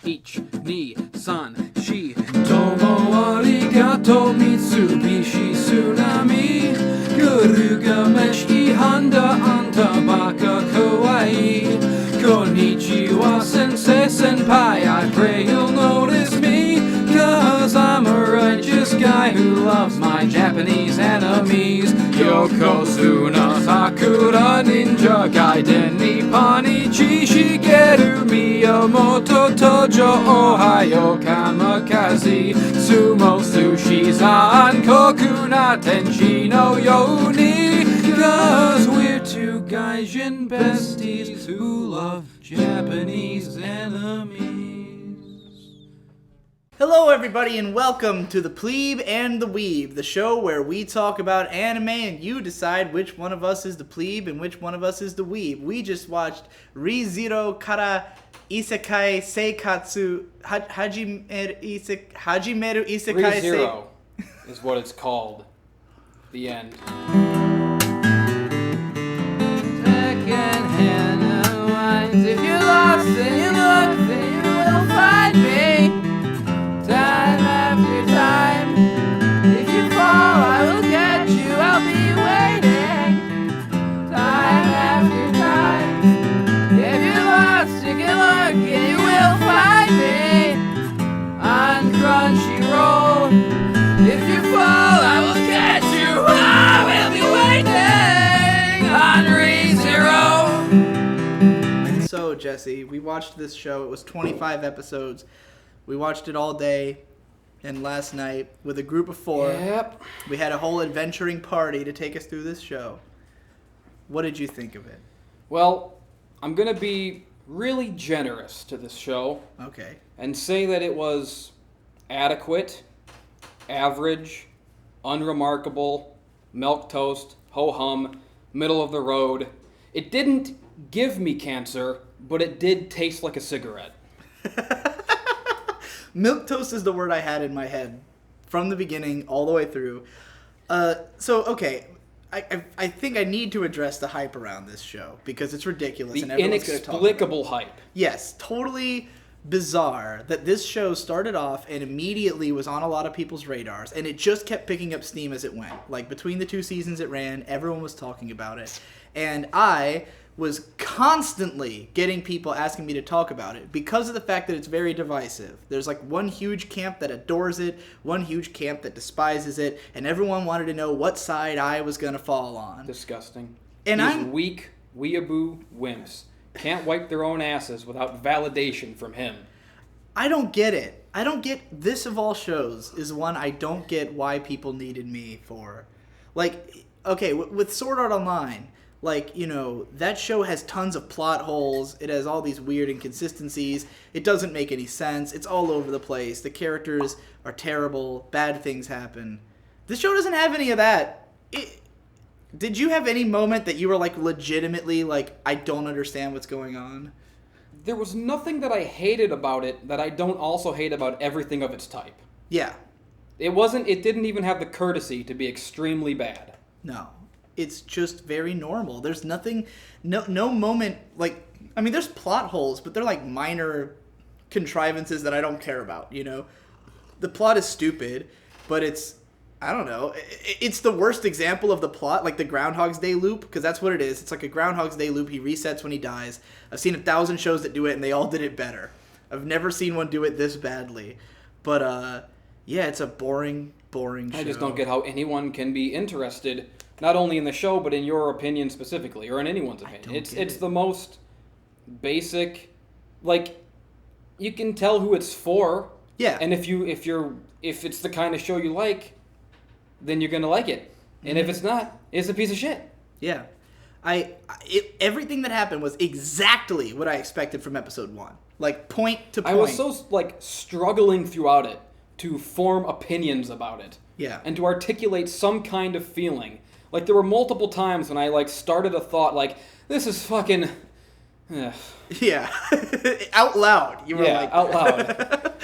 Ichi, ni, san, shi. Tomo arigato, Mitsubishi tsunami. Garuga meshi Honda anta baka kawaii. Konnichiwa sensei senpai, I pray you'll notice me. Cause I'm a righteous guy who loves my Japanese enemies. Yokozuna Sakura Ninja Gaiden Nippon Ichi Shigeru Miyamoto Tojo Ohio Kamikaze Sumo Sushi San Kokuna Tenshi no Yoni. Cause we're two gaijin besties who love Japanese enemies. Hello everybody and welcome to the Pleeb and the Weeb, the show where we talk about anime and you decide which one of us is the Pleeb and which one of us is the Weeb. We just watched ReZero Kara Isekai Seikatsu Hajimeru Isekai ReZero is what it's called. The end. Second-hand unwinds. If you're lost and you look, then you will find me. Time after time. If you fall, I will catch you. I'll be waiting. Time after time. If you're lost, you can look and you will find me. On Crunchyroll. If you fall, I will catch you. I will be waiting on ReZero. So Jesse, we watched this show. It was 25 episodes. We watched it all day and last night with a group of 4. Yep. We had a whole adventuring party to take us through this show. What did you think of it? Well, I'm going to be really generous to this show. Okay. And say that it was adequate, average, unremarkable, milquetoast, ho-hum, middle of the road. It didn't give me cancer, but it did taste like a cigarette. Milquetoast is the word I had in my head from the beginning all the way through. Okay, I think I need to address the hype around this show because it's ridiculous. The and everyone's gonna talk about it. inexplicable hype. Yes, totally bizarre that this show started off and immediately was on a lot of people's radars, and it just kept picking up steam as it went. Like, between the 2 seasons it ran, everyone was talking about it. And I was constantly getting people asking me to talk about it because of the fact that it's very divisive. There's like one huge camp that adores it, one huge camp that despises it, and everyone wanted to know what side I was going to fall on. Disgusting. And These I'm weak, weeaboo wimps can't wipe their own asses without validation from him. I don't get it. I don't get this of all shows is one I don't get why people needed me for. Like, okay, with Sword Art Online, like, you know, that show has tons of plot holes. It has all these weird inconsistencies. It doesn't make any sense. It's all over the place. The characters are terrible. Bad things happen. This show doesn't have any of that. Did you have any moment that you were, like, legitimately, like, I don't understand what's going on? There was nothing that I hated about it that I don't also hate about everything of its type. Yeah. It didn't even have the courtesy to be extremely bad. No. It's just very normal. There's nothing, no moment, like, I mean, there's plot holes, but they're like minor contrivances that I don't care about, you know? The plot is stupid, but it's, I don't know, it's the worst example of the plot, like the Groundhog's Day loop, because that's what it is. It's like a Groundhog's Day loop. He resets when he dies. I've seen 1,000 shows that do it, and they all did it better. I've never seen one do it this badly. But, yeah, it's a boring show. I just don't get how anyone can be interested, not only in the show, but in your opinion specifically, or in anyone's opinion. It's the most basic, like, you can tell who it's for. Yeah. And if it's the kind of show you like, then you're gonna like it. And if it's not, it's a piece of shit. Yeah. Everything that happened was exactly what I expected from episode 1. Like, point to point. I was so, like, struggling throughout it to form opinions about it. Yeah. And to articulate some kind of feeling. Like, there were multiple times when I, like, started a thought, like, this is fucking... Ugh. Yeah. Out loud. You were like... out loud.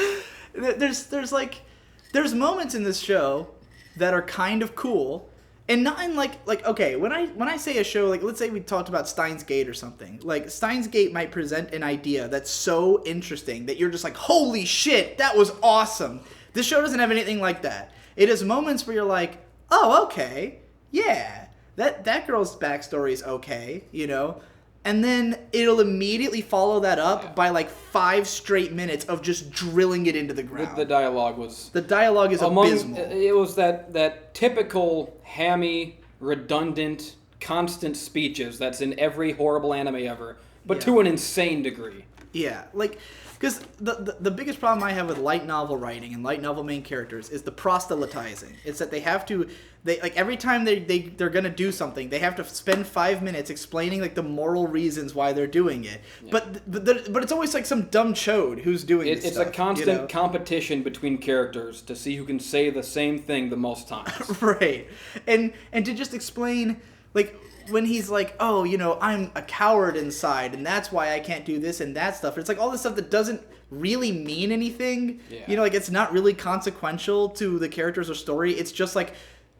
There's moments in this show that are kind of cool, And not in like okay, when I say a show, like let's say we talked about Steins Gate or something. Like Steins Gate might present an idea that's so interesting that you're just like, holy shit, that was awesome. This show doesn't have anything like that. It has moments where you're like, oh, okay, yeah, that girl's backstory is okay, you know? And then it'll immediately follow that up by like 5 straight minutes of just drilling it into the ground. The dialogue was... The dialogue is abysmal. It was that typical hammy, redundant, constant speeches that's in every horrible anime ever, but to an insane degree. Yeah, like... Because the biggest problem I have with light novel writing and light novel main characters is the proselytizing. It's that they have to, like every time they're gonna do something, they have to spend 5 minutes explaining like the moral reasons why they're doing it. Yeah. But it's always like some dumb chode who's doing it. It's a constant competition between characters to see who can say the same thing the most times. Right, and to just explain like. When he's like, oh, you know, I'm a coward inside, and that's why I can't do this and that stuff. It's like all this stuff that doesn't really mean anything. Yeah. You know, like it's not really consequential to the characters or story. It's just like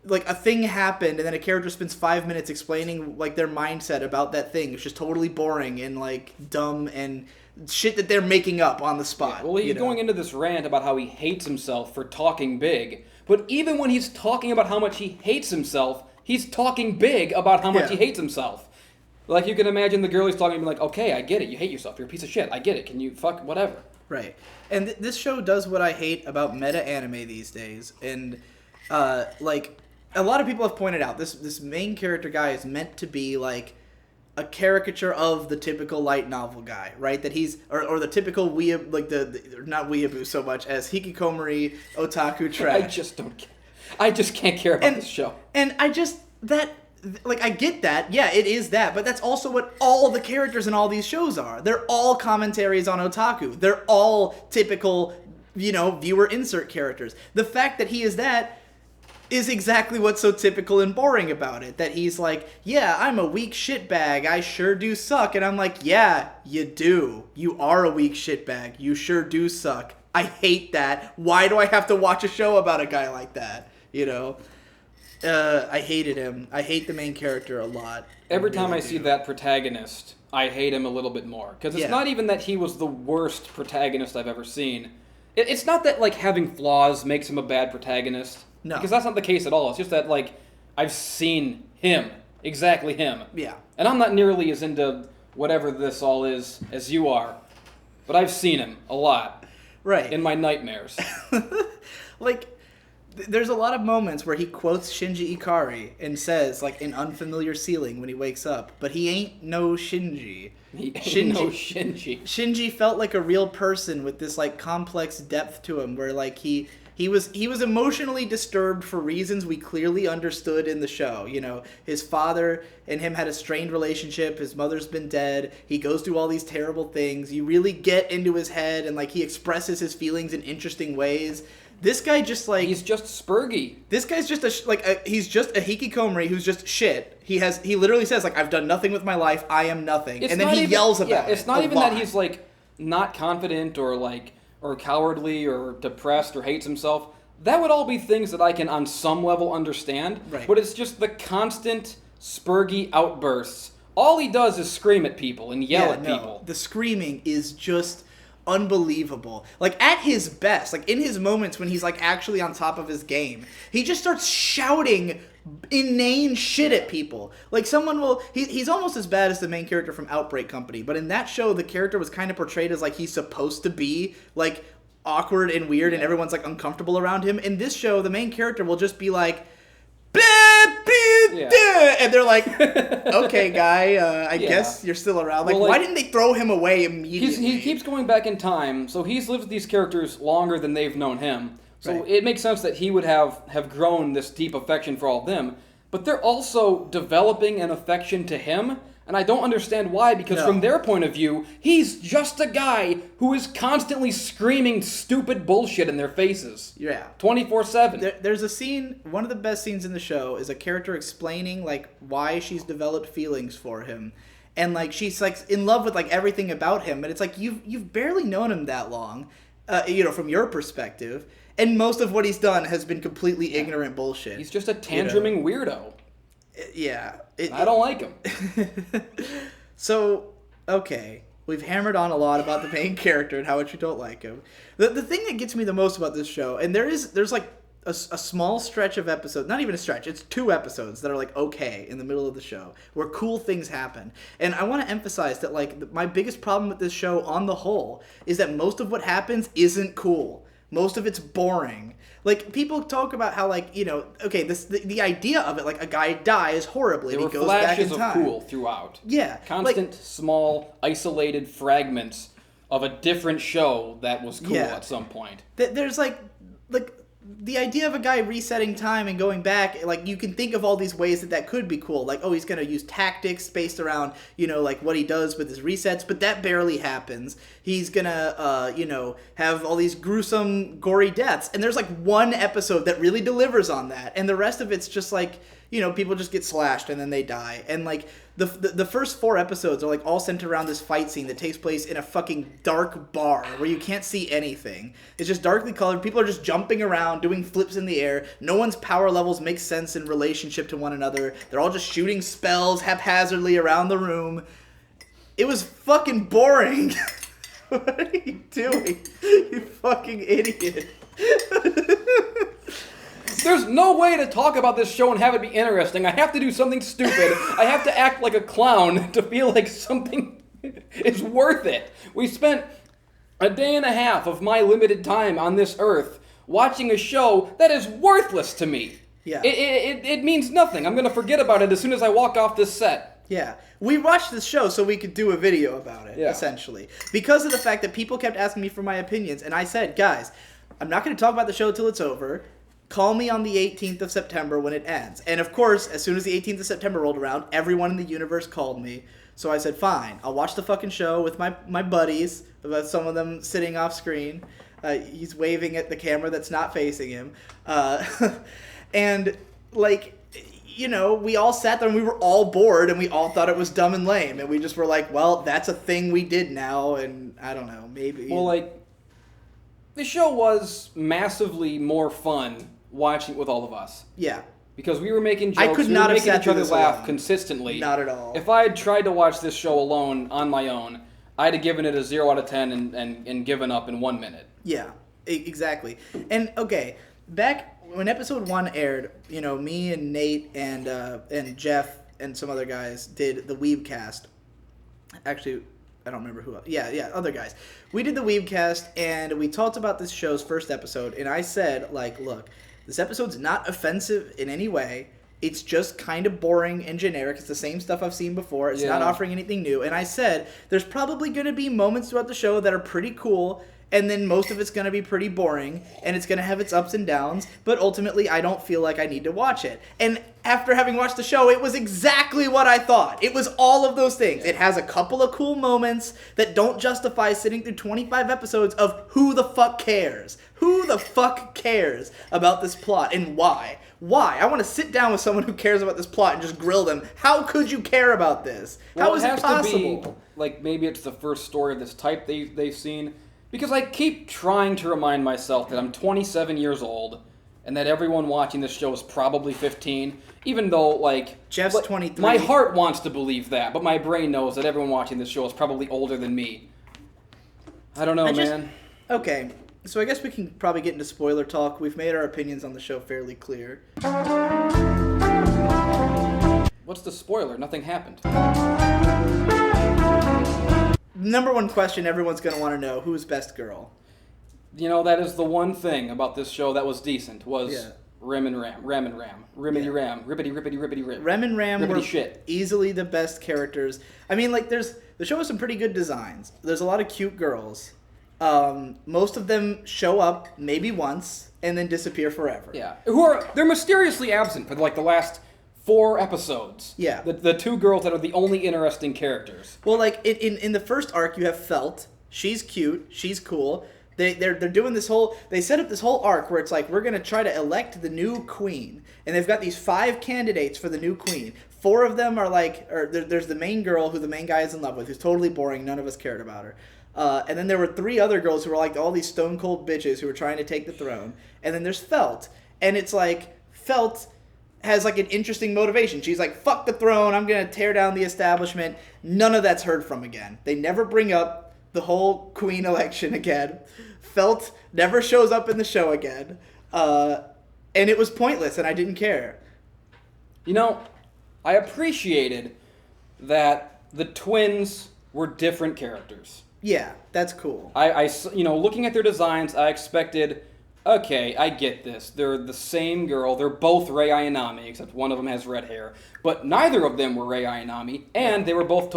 a thing happened, and then a character spends 5 minutes explaining like their mindset about that thing. It's just totally boring and like dumb and shit that they're making up on the spot. Yeah. Well, he's going into this rant about how he hates himself for talking big, but even when he's talking about how much he hates himself, he's talking big about how much he hates himself. Like, you can imagine the girl he's talking to be like, okay, I get it. You hate yourself. You're a piece of shit. I get it. Can you fuck whatever? Right. And this show does what I hate about meta anime these days. And, like, a lot of people have pointed out, this main character guy is meant to be, like, a caricature of the typical light novel guy, right? That he's, or the typical weeab, like, not weeaboo so much as hikikomori otaku trash. I just can't care about this show. And I get that. Yeah, it is that. But that's also what all the characters in all these shows are. They're all commentaries on otaku. They're all typical, you know, viewer insert characters. The fact that he is that is exactly what's so typical and boring about it. That he's like, yeah, I'm a weak shitbag. I sure do suck. And I'm like, yeah, you do. You are a weak shitbag. You sure do suck. I hate that. Why do I have to watch a show about a guy like that? You know, I hated him. I hate the main character a lot. Every time I see that protagonist, I hate him a little bit more. Because it's not even that he was the worst protagonist I've ever seen. It's not that, like, having flaws makes him a bad protagonist. No. Because that's not the case at all. It's just that, like, I've seen him. Exactly him. Yeah. And I'm not nearly as into whatever this all is as you are. But I've seen him a lot. Right. In my nightmares. Like... There's a lot of moments where he quotes Shinji Ikari and says, like, an unfamiliar ceiling when he wakes up. But he ain't no Shinji. Shinji felt like a real person with this, like, complex depth to him where, like, he was emotionally disturbed for reasons we clearly understood in the show. You know, his father and him had a strained relationship. His mother's been dead. He goes through all these terrible things. You really get into his head and, like, he expresses his feelings in interesting ways. This guy just, like... He's just spurgy. This guy's just he's just a hikikomori who's just shit. He literally says, like, I've done nothing with my life, I am nothing. And then he yells about it. It's not even that he's, like, not confident or, like, or cowardly or depressed or hates himself. That would all be things that I can, on some level, understand. Right. But it's just the constant spurgy outbursts. All he does is scream at people and yell at people. The screaming is just... unbelievable. Like, at his best, like, in his moments when he's, like, actually on top of his game, he just starts shouting inane shit at people. Like, someone will... He's almost as bad as the main character from Outbreak Company, but in that show, the character was kind of portrayed as, like, he's supposed to be, like, awkward and weird, and everyone's, like, uncomfortable around him. In this show, the main character will just be, like... And they're like, okay, guy, I guess you're still around. Like, why didn't they throw him away immediately? He keeps going back in time, so he's lived with these characters longer than they've known him. So it makes sense that he would have grown this deep affection for all of them. But they're also developing an affection to him, and I don't understand why, because from their point of view, he's just a guy who is constantly screaming stupid bullshit in their faces. Yeah. 24/7. There's a scene, one of the best scenes in the show, is a character explaining, like, why she's developed feelings for him. And, like, she's, like, in love with, like, everything about him, but it's like, you've barely known him that long. from your perspective. And most of what he's done has been completely ignorant bullshit. He's just a tantruming weirdo. Yeah. I don't like him. So, okay. We've hammered on a lot about the main character and how much you don't like him. The thing that gets me the most about this show, and there's like a small stretch of episodes, not even a stretch, it's 2 episodes that are like okay in the middle of the show, where cool things happen. And I want to emphasize that like my biggest problem with this show on the whole is that most of what happens isn't cool. Most of it's boring. Like, people talk about how, like, okay, the idea of it, like, a guy dies horribly and he goes back in time. There were flashes of cool throughout. Yeah. Constant, small, isolated fragments of a different show that was cool at some point. There's, like, the idea of a guy resetting time and going back, like, you can think of all these ways that could be cool. Like, oh, he's going to use tactics based around, like, what he does with his resets, but that barely happens. He's going to, have all these gruesome, gory deaths. And there's, like, 1 episode that really delivers on that. And the rest of it's just, like, people just get slashed and then they die. And, like, the first 4 episodes are, like, all centered around this fight scene that takes place in a fucking dark bar where you can't see anything. It's just darkly colored. People are just jumping around, doing flips in the air. No one's power levels make sense in relationship to one another. They're all just shooting spells haphazardly around the room. It was fucking boring. What are you doing? You fucking idiot. There's no way to talk about this show and have it be interesting. I have to do something stupid. I have to act like a clown to feel like something is worth it. We spent a day and a half of my limited time on this earth watching a show that is worthless to me. Yeah. It means nothing. I'm going to forget about it as soon as I walk off this set. Yeah. We watched this show so we could do a video about it, essentially. Because of the fact that people kept asking me for my opinions, and I said, guys, I'm not going to talk about the show till it's over. Call me on the 18th of September when it ends. And of course, as soon as the 18th of September rolled around, everyone in the universe called me. So I said, fine, I'll watch the fucking show with my buddies, some of them sitting off screen. He's waving at the camera that's not facing him. And, like, we all sat there and we were all bored and we all thought it was dumb and lame. And we just were like, well, that's a thing we did now. And I don't know, maybe. Well, like, the show was massively more fun watching it with all of us. Yeah. Because we were making jokes, I could not have making each other laugh alone. consistently. Not at all. If I had tried to watch this show alone on my own, I'd have given it a 0 out of 10 and given up in 1 minute. Yeah, exactly. And, okay, back when episode 1 aired, me and Nate and Jeff and some other guys did the Weeb cast. Actually, I don't remember who else. Yeah, other guys. We did the Weeb cast, and we talked about this show's first episode, and I said, like, look, this episode's not offensive in any way. It's just kind of boring and generic. It's the same stuff I've seen before. It's not offering anything new. And I said, there's probably going to be moments throughout the show that are pretty cool, and then most of it's going to be pretty boring, and it's going to have its ups and downs, but ultimately I don't feel like I need to watch it. And after having watched the show, it was exactly what I thought. It was all of those things. It has a couple of cool moments that don't justify sitting through 25 episodes of who the fuck cares? Who the fuck cares about this plot, and why? Why? I want to sit down with someone who cares about this plot and just grill them. How could you care about this? How is it possible? To be, like, maybe it's the first story of this type they've seen. Because I keep trying to remind myself that I'm 27 years old and that everyone watching this show is probably 15, even though, like... Jeff's 23. My heart wants to believe that, but my brain knows that everyone watching this show is probably older than me. I don't know, man. Okay, so I guess we can probably get into spoiler talk. We've made our opinions on the show fairly clear. What's the spoiler? Nothing happened. Number one question everyone's going to want to know, who's best girl? That is the one thing about this show that was decent, was Rim and Ram. Rimmity Ram. Rippity rippity rippity rip. Rem and Ram were shit. Easily the best characters. I mean, like, the show has some pretty good designs. There's a lot of cute girls. Most of them show up maybe once and then disappear forever. Yeah. They're mysteriously absent for, like, the last 4 episodes. Yeah. The 2 girls that are the only interesting characters. Well, like, in the first arc, you have Felt. She's cute. She's cool. They're doing this whole... They set up this whole arc where it's like, we're going to try to elect the new queen. And they've got these 5 candidates for the new queen. 4 of them are like... There's the main girl who the main guy is in love with, who's totally boring. None of us cared about her. And then there were 3 other girls who were like all these stone cold bitches who were trying to take the throne. And then there's Felt. And it's like, Felt has like an interesting motivation. She's like, fuck the throne, I'm going to tear down the establishment. None of that's heard from again. They never bring up the whole queen election again. Felt never shows up in the show again. And it was pointless, and I didn't care. You know, I appreciated that the twins were different characters. Yeah, that's cool. I looking at their designs, I expected, okay, I get this. They're the same girl. They're both Rei Ayanami, except one of them has red hair. But neither of them were Rei Ayanami, and they were both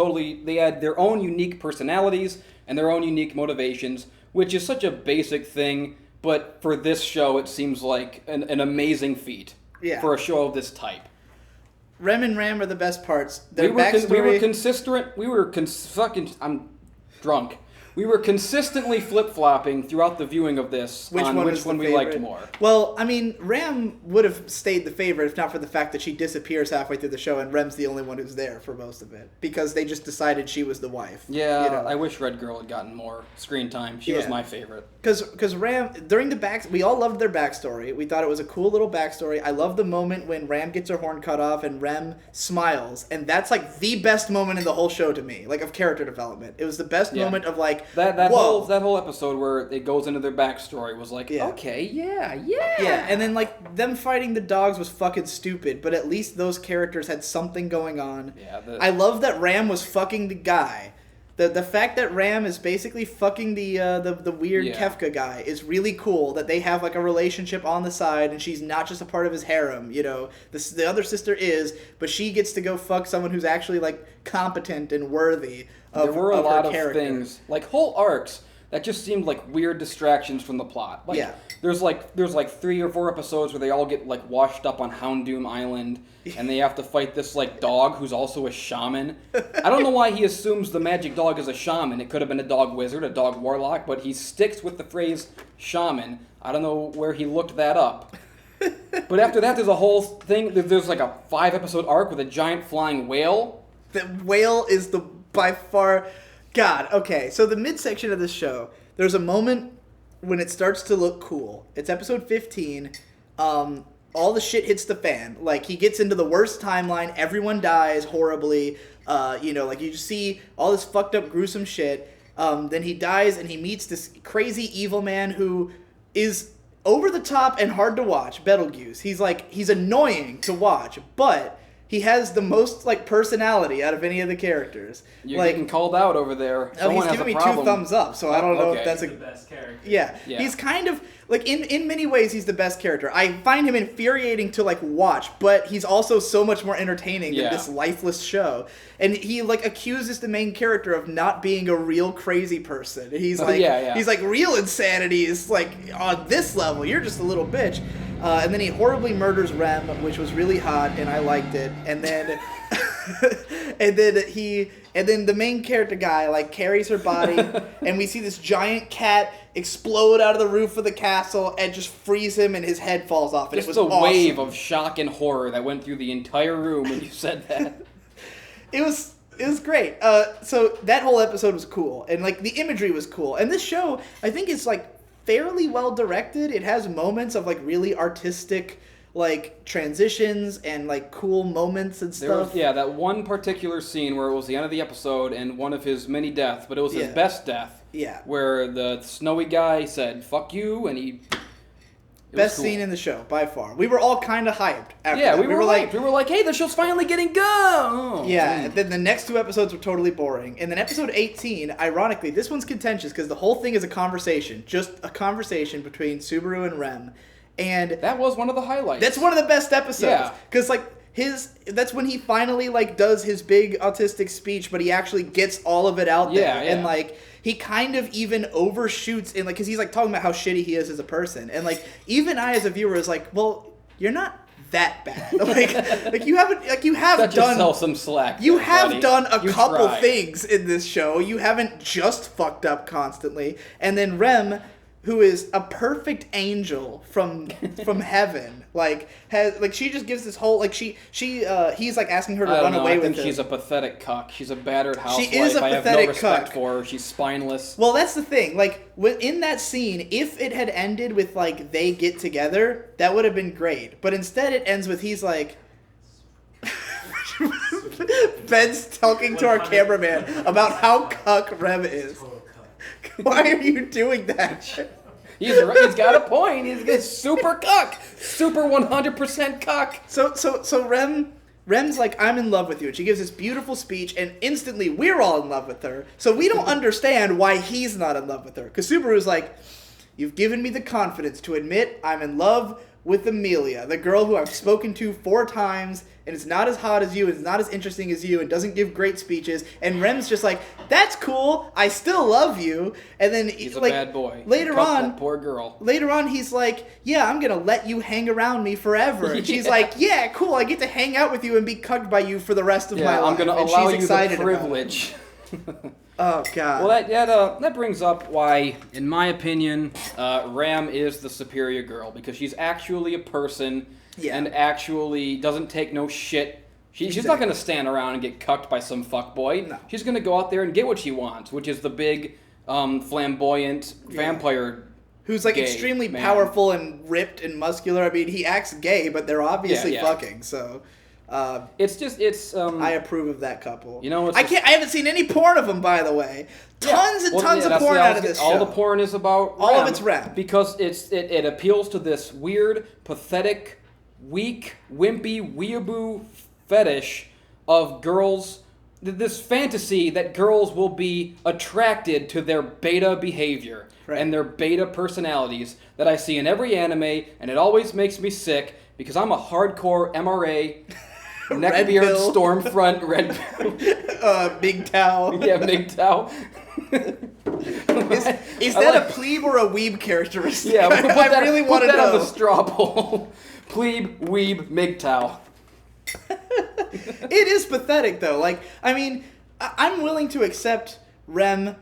they had their own unique personalities and their own unique motivations, which is such a basic thing, but for this show, it seems like an amazing feat for a show of this type. Rem and Ram are the best parts. We were consistent. I'm drunk. We were consistently flip-flopping throughout the viewing of this which one we liked more. Well, I mean, Ram would have stayed the favorite if not for the fact that she disappears halfway through the show and Rem's the only one who's there for most of it. Because they just decided she was the wife. Yeah, you know? I wish Red Girl had gotten more screen time. She was my favorite. Because Ram, during we all loved their backstory. We thought it was a cool little backstory. I love the moment when Ram gets her horn cut off and Rem smiles. And that's like the best moment in the whole show to me, like of character development. It was the best moment of like, that whole episode where it goes into their backstory was like, okay, yeah. Yeah, and then like them fighting the dogs was fucking stupid, but at least those characters had something going on. Yeah, I love that Ram was fucking the guy. The fact that Ram is basically fucking the weird Kefka guy is really cool. That they have like a relationship on the side, and she's not just a part of his harem. You know, the other sister is, but she gets to go fuck someone who's actually like competent and worthy. There were a lot of things, like whole arcs that just seemed like weird distractions from the plot. Like, there's like 3 or 4 episodes where they all get like washed up on Houndoom Island, and they have to fight this like dog who's also a shaman. I don't know why he assumes the magic dog is a shaman. It could have been a dog wizard, a dog warlock, but he sticks with the phrase shaman. I don't know where he looked that up. But after that, there's a whole thing. There's like a 5-episode arc with a giant flying whale. The whale is by far... God, okay, so the midsection of this show, there's a moment when it starts to look cool. It's episode 15. All the shit hits the fan. Like, he gets into the worst timeline. Everyone dies horribly. Like, you just see all this fucked up, gruesome shit. Then he dies, and he meets this crazy evil man who is over the top and hard to watch, Betelgeuse. He's annoying to watch, but... he has the most, like, personality out of any of the characters. You're getting called out over there. Someone he's giving me 2 thumbs up, so I don't know if that's the best character. Yeah. He's kind of, like, in many ways, he's the best character. I find him infuriating to, like, watch, but he's also so much more entertaining than this lifeless show. And he, like, accuses the main character of not being a real crazy person. He's like, he's like, real insanity is, like, on this level. You're just a little bitch. And then he horribly murders Rem, which was really hot, and I liked it. And then, and then the main character guy like carries her body, and we see this giant cat explode out of the roof of the castle and just freeze him, and his head falls off. And just it was awesome. Wave of shock and horror that went through the entire room when you said that. It was great. So that whole episode was cool, and like the imagery was cool. And this show, I think, is like fairly well directed. It has moments of like really artistic like transitions and like cool moments and stuff. That one particular scene where it was the end of the episode and one of his many deaths, but it was his best death. Yeah. Where the snowy guy said "fuck you" and he. Best scene in the show by far. We were all kind of hyped after that. Yeah, we were like, hey, the show's finally getting good. And then the next 2 episodes were totally boring. And then episode 18, ironically, this one's contentious because the whole thing is a conversation, just a conversation between Subaru and Rem. And that was one of the highlights. That's one of the best episodes. Because like that's when he finally like does his big autistic speech, but he actually gets all of it out there. And like he kind of even overshoots in like, because he's like talking about how shitty he is as a person, and like even I as a viewer is like, well, you're not that bad. like you have Cut done yourself some slack. You there, have buddy. done a couple tried. things in this show. You haven't just fucked up constantly. And then Rem who is a perfect angel from heaven, she just gives this whole he's like asking her to run away with him. I think she's a pathetic cuck. She's a battered housewife. She is a pathetic I have no respect cuck. for her. She's spineless. Well, that's the thing. In that scene, if it had ended with they get together, that would have been great. But instead, it ends with he's like. Ben's talking to our cameraman about how cuck Rem is. Why are you doing that? He's got a point. He's super cuck. Super 100% cuck. So Rem's like, I'm in love with you. And she gives this beautiful speech, and instantly we're all in love with her. So we don't understand why he's not in love with her. Because Subaru's like, you've given me the confidence to admit I'm in love with Amelia, the girl who I've spoken to 4 times, and it's not as hot as you, it's not as interesting as you, and doesn't give great speeches. And Rem's just like, that's cool, I still love you. And then he's a bad boy. Later on, that poor girl. Later on, he's like, yeah, I'm gonna let you hang around me forever. And she's like, yeah, cool, I get to hang out with you and be cucked by you for the rest of my life. I'm gonna allow you the privilege. Oh, God. Well, that brings up why, in my opinion, Ram is the superior girl, because she's actually a person and actually doesn't take no shit. She's not going to stand around and get cucked by some fuckboy. No. She's going to go out there and get what she wants, which is the big, flamboyant vampire who's extremely powerful and ripped and muscular. I mean, he acts gay, but they're obviously fucking, so... I approve of that couple. You know, I haven't seen any porn of them, by the way. Tons of porn out of this show. All the porn is about all of it's Rem. Because it appeals to this weird, pathetic, weak, wimpy, weeaboo fetish of girls. This fantasy that girls will be attracted to their beta behavior and their beta personalities that I see in every anime, and it always makes me sick because I'm a hardcore MRA. Neckbeard, Stormfront, Red Pill. MGTOW. Yeah, MGTOW. Is that a Pleeb or a Weeb characteristic? Yeah, I really want to know. Put that on the straw poll. Pleeb, Weeb, MGTOW. It is pathetic, though. I'm willing to accept Rem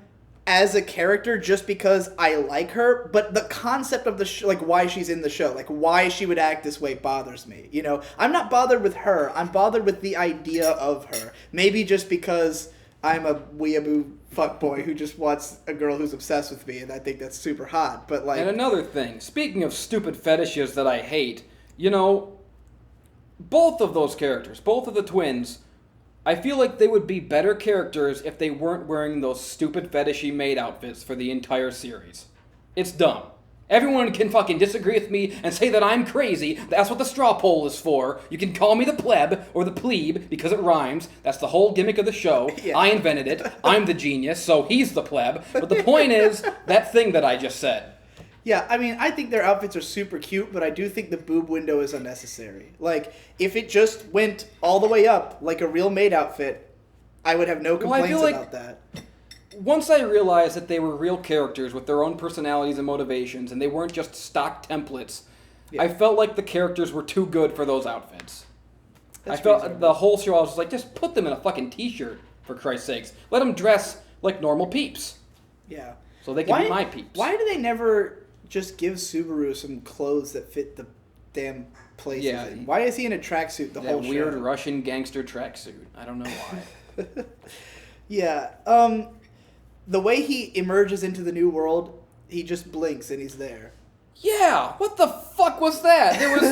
as a character just because I like her, but the concept of the show, why she's in the show, why she would act this way bothers me. You know, I'm not bothered with her. I'm bothered with the idea of her. Maybe just because I'm a weeaboo fuckboy who just wants a girl who's obsessed with me, and I think that's super hot. But And another thing, speaking of stupid fetishes that I hate, both of those characters, both of the twins, I feel like they would be better characters if they weren't wearing those stupid fetishy maid outfits for the entire series. It's dumb. Everyone can fucking disagree with me and say that I'm crazy. That's what the straw poll is for. You can call me the pleb or the plebe because it rhymes. That's the whole gimmick of the show. Yeah. I invented it. I'm the genius, so he's the pleb. But the point is, that thing that I just said. Yeah, I mean, I think their outfits are super cute, but I do think the boob window is unnecessary. If it just went all the way up, like a real maid outfit, I would have no complaints about that. Once I realized that they were real characters with their own personalities and motivations, and they weren't just stock templates, I felt like the characters were too good for those outfits. I felt the whole show, I was just like, just put them in a fucking t-shirt, for Christ's sakes. Let them dress like normal peeps. Yeah. So they can be my peeps. Why do they never just give Subaru some clothes that fit the damn place? Yeah. Why is he in a tracksuit the whole show? That weird Russian gangster tracksuit. I don't know why. Yeah. The way he emerges into the new world, he just blinks and he's there. Yeah. What the fuck was that? There was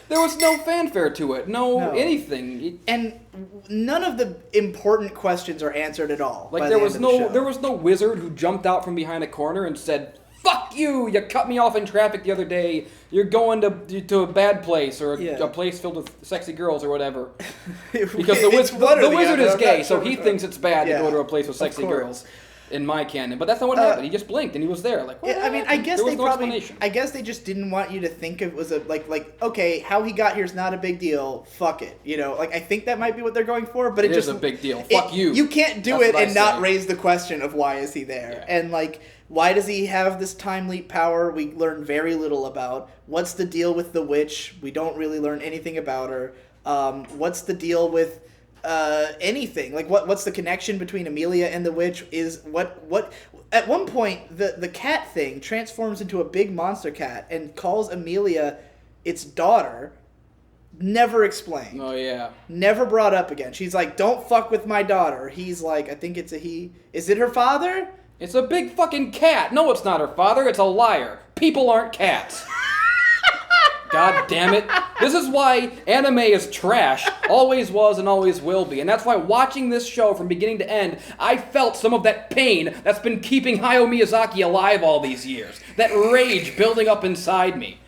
there was no fanfare to it. No anything. And none of the important questions are answered at all. There was no wizard who jumped out from behind a corner and said, "Fuck you! You cut me off in traffic the other day. You're going to a bad place or a place filled with sexy girls or whatever." Because the wizard is gay, so he thinks it's bad to go to a place with sexy girls. In my canon, but that's not what happened. He just blinked and he was there. I guess they just didn't want you to think it was okay, how he got here is not a big deal. Fuck it, I think that might be what they're going for, but it just is a big deal. Fuck you. You can't do it and not raise the question of why is he there, and why does he have this time leap power? We learn very little about. What's the deal with the witch? We don't really learn anything about her. What's the deal with anything? What's the connection between Amelia and the witch? At one point, the cat thing transforms into a big monster cat and calls Amelia its daughter. Never explained. Oh, yeah. Never brought up again. She's like, don't fuck with my daughter. He's like, I think it's a he. Is it her father? It's a big fucking cat. No, it's not her father. It's a liar. People aren't cats. God damn it. This is why anime is trash. Always was and always will be. And that's why watching this show from beginning to end, I felt some of that pain that's been keeping Hayao Miyazaki alive all these years. That rage building up inside me.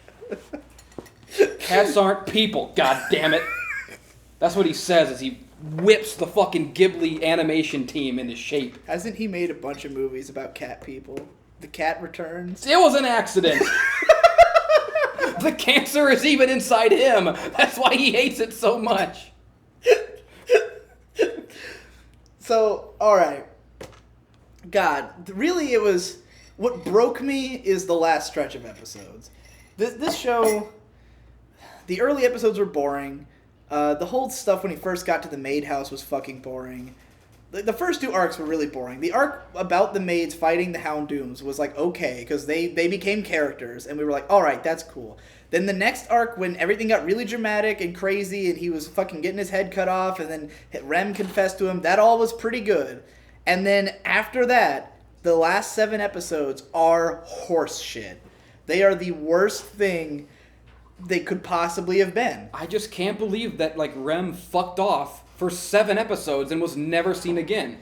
Cats aren't people, god damn it. That's what he says as he whips the fucking Ghibli animation team into shape. Hasn't he made a bunch of movies about cat people? The Cat Returns? It was an accident. The cancer is even inside him. That's why he hates it so much. So, alright. God, really it was... What broke me is the last stretch of episodes. This show... The early episodes were boring. The whole stuff when he first got to the maid house was fucking boring. The first two arcs were really boring. The arc about the maids fighting the Houndooms was like, okay, because they became characters, and we were like, alright, that's cool. Then the next arc, when everything got really dramatic and crazy, and he was fucking getting his head cut off, and then Rem confessed to him, that all was pretty good. And then after that, the last 7 episodes are horse shit. They are the worst thing they could possibly have been. I just can't believe that, like, Rem fucked off for 7 episodes and was never seen again.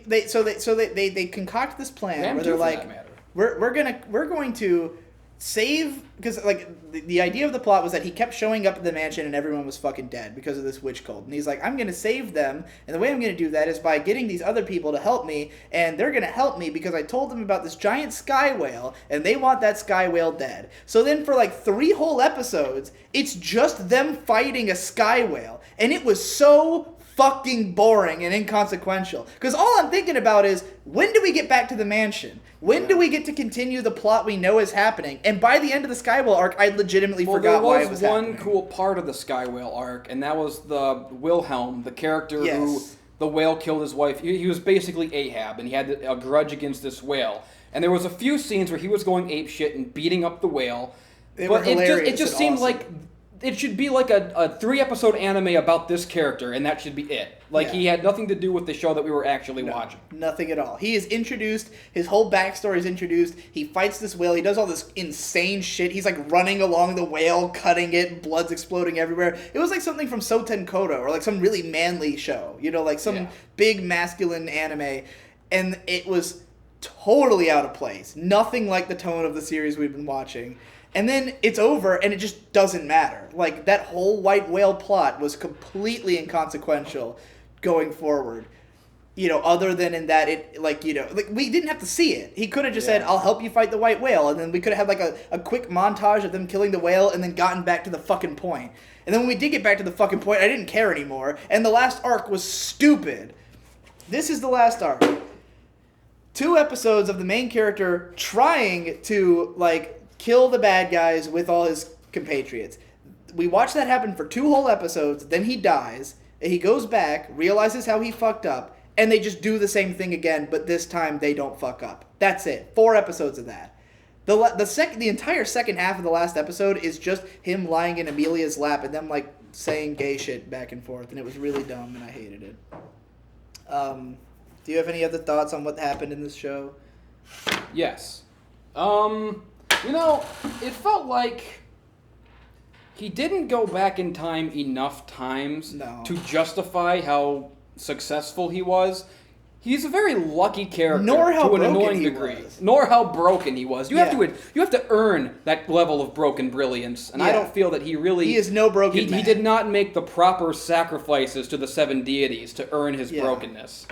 They concoct this plan Rem where they're too, for like, that matter. we're going to save, because like the idea of the plot was that he kept showing up at the mansion and everyone was fucking dead because of this witch cult, and he's like, I'm going to save them, and the way I'm going to do that is by getting these other people to help me, and they're going to help me because I told them about this giant sky whale and they want that sky whale dead. So then for like 3 whole episodes it's just them fighting a sky whale, and it was so fucking boring and inconsequential. Because all I'm thinking about is, when do we get back to the mansion? When do we get to continue the plot we know is happening? And by the end of the Skywhale arc, I legitimately forgot why it was happening. There was one cool part of the Skywhale arc, and that was the Wilhelm, the character who the whale killed his wife. He was basically Ahab, and he had a grudge against this whale. And there was a few scenes where he was going apeshit and beating up the whale. But it just seemed like it should be like a 3-episode anime about this character, and that should be it. Like, he had nothing to do with the show that we were actually watching. Nothing at all. He is introduced, his whole backstory is introduced, he fights this whale, he does all this insane shit, he's like running along the whale, cutting it, blood's exploding everywhere. It was like something from Soten Kodo, or like some really manly show, you know, like some big masculine anime, and it was totally out of place. Nothing like the tone of the series we've been watching. And then it's over, and it just doesn't matter. Like, that whole white whale plot was completely inconsequential going forward. You know, other than in that it, like, you know, like, we didn't have to see it. He could have just said, I'll help you fight the white whale, and then we could have had, like, a quick montage of them killing the whale, and then gotten back to the fucking point. And then when we did get back to the fucking point, I didn't care anymore, and the last arc was stupid. This is the last arc. 2 episodes of the main character trying to, like, kill the bad guys with all his compatriots. We watch that happen for 2 whole episodes, then he dies, and he goes back, realizes how he fucked up, and they just do the same thing again, but this time they don't fuck up. That's it. 4 episodes of that. The entire second half of the last episode is just him lying in Amelia's lap and them, like, saying gay shit back and forth, and it was really dumb, and I hated it. Do you have any other thoughts on what happened in this show? Yes. You know, it felt like he didn't go back in time enough times to justify how successful he was. He's a very lucky character to an annoying degree. Nor how broken he was. You have to earn that level of broken brilliance, and I don't feel that he is no broken man. He did not make the proper sacrifices to the 7 deities to earn his brokenness.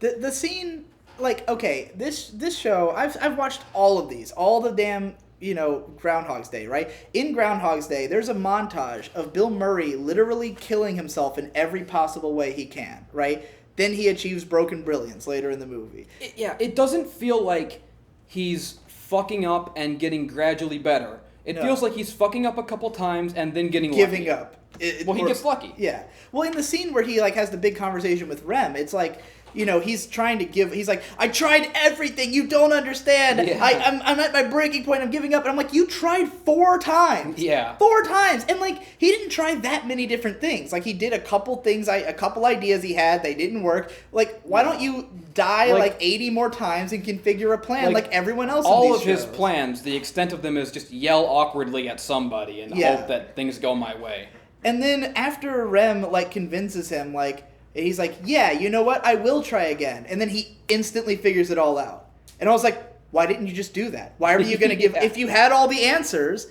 The scene, like, okay, this show, I've watched all of these, all the damn, you know, Groundhog's Day, right? In Groundhog's Day, there's a montage of Bill Murray literally killing himself in every possible way he can, right? Then he achieves broken brilliance later in the movie. It doesn't feel like he's fucking up and getting gradually better. It feels like he's fucking up a couple times and then giving up. He gets lucky. Yeah. Well, in the scene where he, like, has the big conversation with Rem, it's like, he's trying to give. He's like, I tried everything. You don't understand. Yeah. I'm at my breaking point. I'm giving up. And I'm like, you tried 4 times. Yeah. 4 times. And like, he didn't try that many different things. Like, he did a couple things. A couple ideas he had. They didn't work. Like, why don't you die like 80 more times and configure a plan like everyone else? All in these of shows? his plans, the extent of them is just yell awkwardly at somebody and hope that things go my way. And then after Rem like convinces him, like, he's like, yeah, you know what? I will try again. And then he instantly figures it all out. And I was like, why didn't you just do that? Why are you going to give... If you had all the answers,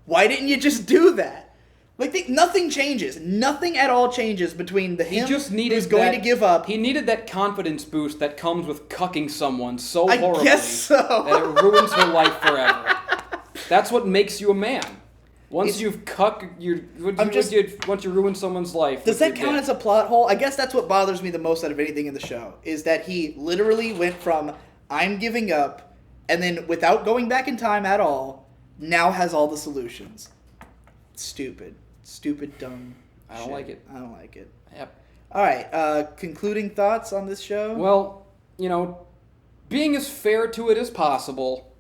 why didn't you just do that? Like, nothing changes. Nothing at all changes between him who's going to give up. He needed that confidence boost that comes with cucking someone so horribly I guess so. that it ruins her life forever. That's what makes you a man. Once you've once you ruin someone's life. Does that count as a plot hole? I guess that's what bothers me the most out of anything in the show, is that he literally went from, I'm giving up, and then without going back in time at all, now has all the solutions. Stupid, dumb I don't like it. I don't like it. Yep. All right, concluding thoughts on this show? Well, being as fair to it as possible,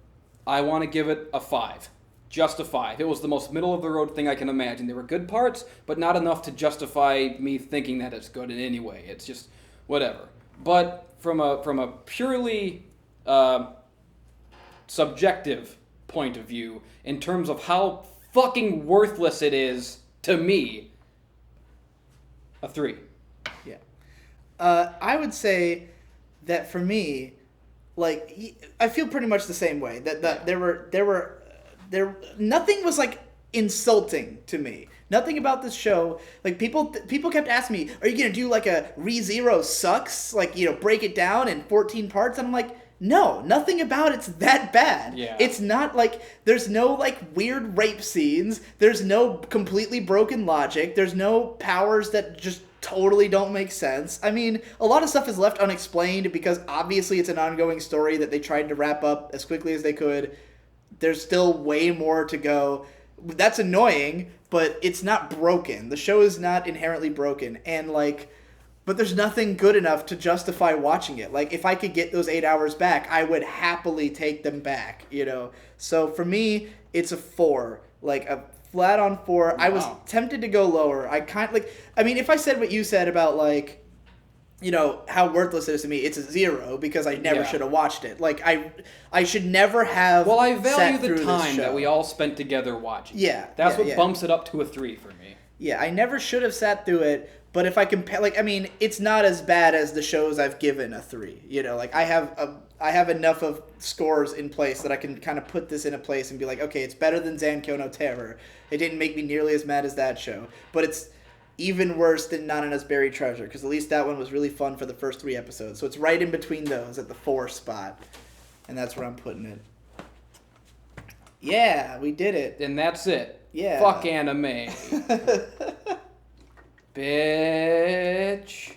I want to give it a 5. Just a 5. It was the most middle-of-the-road thing I can imagine. There were good parts, but not enough to justify me thinking that it's good in any way. It's just whatever. But from a purely subjective point of view, in terms of how fucking worthless it is to me, a 3. Yeah. I would say that for me, like, I feel pretty much the same way. That nothing was like insulting to me. Nothing about this show. Like, people kept asking me, are you gonna do like a ReZero sucks? Like, break it down in 14 parts? I'm like, no, nothing about it's that bad. Yeah. It's not like, there's no like weird rape scenes. There's no completely broken logic. There's no powers that just totally don't make sense. I mean, a lot of stuff is left unexplained because obviously it's an ongoing story that they tried to wrap up as quickly as they could. There's still way more to go. That's annoying, but it's not broken. The show is not inherently broken. And but there's nothing good enough to justify watching it. Like, if I could get those 8 hours back, I would happily take them back, So for me, it's a 4. Like, a flat on 4. Wow. I was tempted to go lower. If I said what you said about, like, how worthless it is to me, it's a 0 because I never should have watched it. Like, I should never have. Well, I value the time that we all spent together watching. Yeah. That's what bumps it up to a 3 for me. Yeah, I never should have sat through it, but if I compare, it's not as bad as the shows I've given a 3. I have enough of scores in place that I can kind of put this in a place and be like, okay, it's better than Zankyo no Terror. It didn't make me nearly as mad as that show, but it's even worse than Nanana's Buried Treasure, because at least that one was really fun for the first 3 episodes. So it's right in between those at the 4 spot. And that's where I'm putting it. Yeah, we did it. And that's it. Yeah. Fuck anime. Bitch.